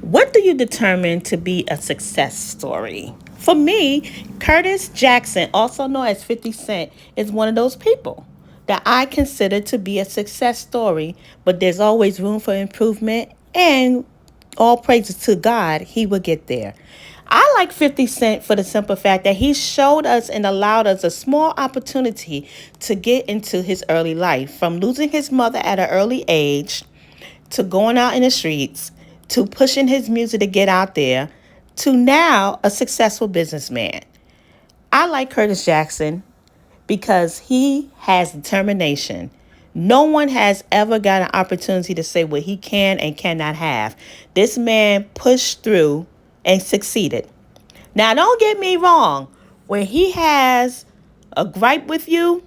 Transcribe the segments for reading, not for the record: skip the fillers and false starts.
What do you determine to be a success story? For me, Curtis Jackson, also known as 50 Cent, is one of those people that I consider to be a success story, but there's always room for improvement, and all praises to God, he will get there. I like 50 Cent for the simple fact that he showed us and allowed us a small opportunity to get into his early life, from losing his mother at an early age to going out in the streets, to pushing his music to get out there, to now a successful businessman. I like Curtis Jackson because he has determination. No one has ever got an opportunity to say what he can and cannot have. This man pushed through and succeeded. Now, don't get me wrong. When he has a gripe with you,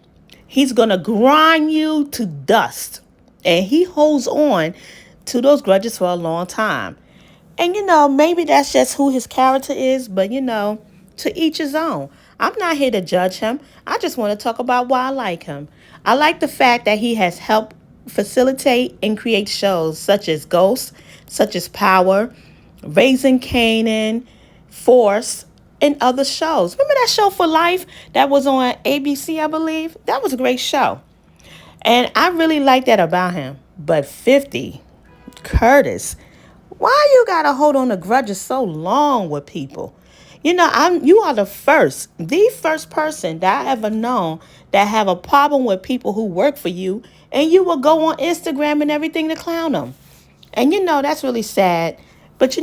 he's going to grind you to dust. And he holds on to those grudges for a long time. And, maybe that's just who his character is, but, to each his own. I'm not here to judge him. I just want to talk about why I like him. I like the fact that he has helped facilitate and create shows such as Ghost, such as Power, Raising Canaan, Force, and other shows. Remember that show For Life that was on ABC, I believe? That was a great show. And I really like that about him. But 50, Curtis, why you gotta hold on to grudges so long with people? You are the first person that I ever known that have a problem with people who work for you, and you will go on Instagram and everything to clown them. And that's really sad. But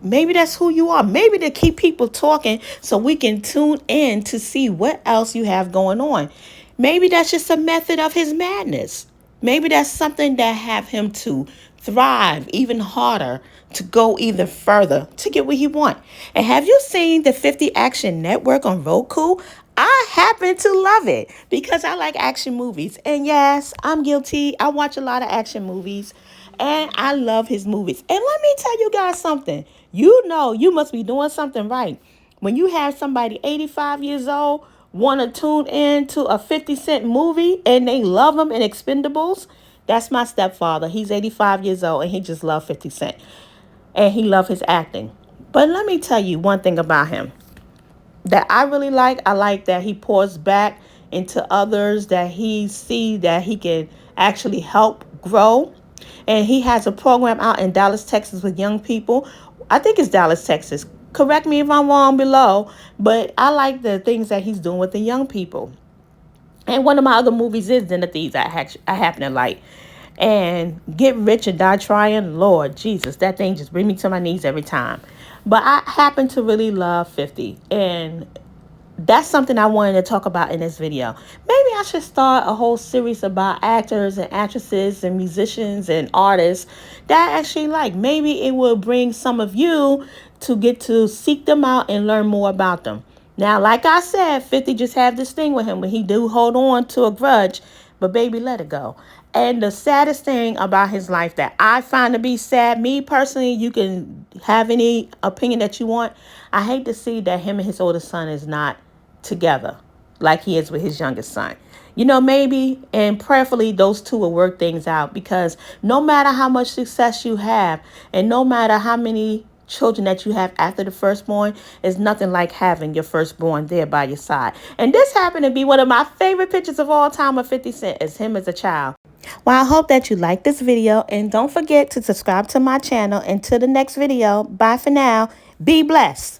maybe that's who you are. Maybe to keep people talking so we can tune in to see what else you have going on. Maybe that's just a method of his madness. Maybe that's something that have him to thrive even harder, to go even further, to get what he want. And have you seen the 50 Action Network on Roku? I happen to love it because I like action movies. And yes, I'm guilty. I watch a lot of action movies. And I love his movies. And let me tell you guys something. You must be doing something right. When you have somebody 85 years old want to tune in to a 50 Cent movie and they love him in Expendables, that's my stepfather. He's 85 years old and he just loves 50 Cent. And he loves his acting. But let me tell you one thing about him that I really like. I like that he pours back into others, that he see that he can actually help grow. And he has a program out in Dallas, Texas with young people. I think it's Dallas, Texas. Correct me if I'm wrong below, but I like the things that he's doing with the young people. And one of my other movies is Den of Thieves I happen to like. And Get Rich or Die Trying, Lord Jesus, that thing just brings me to my knees every time. But I happen to really love 50. And that's something I wanted to talk about in this video. Maybe I should start a whole series about actors and actresses and musicians and artists that I actually like. Maybe it will bring some of you to get to seek them out and learn more about them. Now, like I said, 50 just have this thing with him when he do hold on to a grudge, but baby, let it go. And the saddest thing about his life that I find to be sad, me personally, you can have any opinion that you want. I hate to see that him and his oldest son is not together like he is with his youngest son. Maybe and prayerfully those two will work things out, because no matter how much success you have and no matter how many children that you have after the firstborn, is nothing like having your firstborn there by your side. And this happened to be one of my favorite pictures of all time of 50 Cent, is him as a child. Well, I hope that you like this video, and don't forget to subscribe to my channel. Until the next video, bye for now. Be blessed.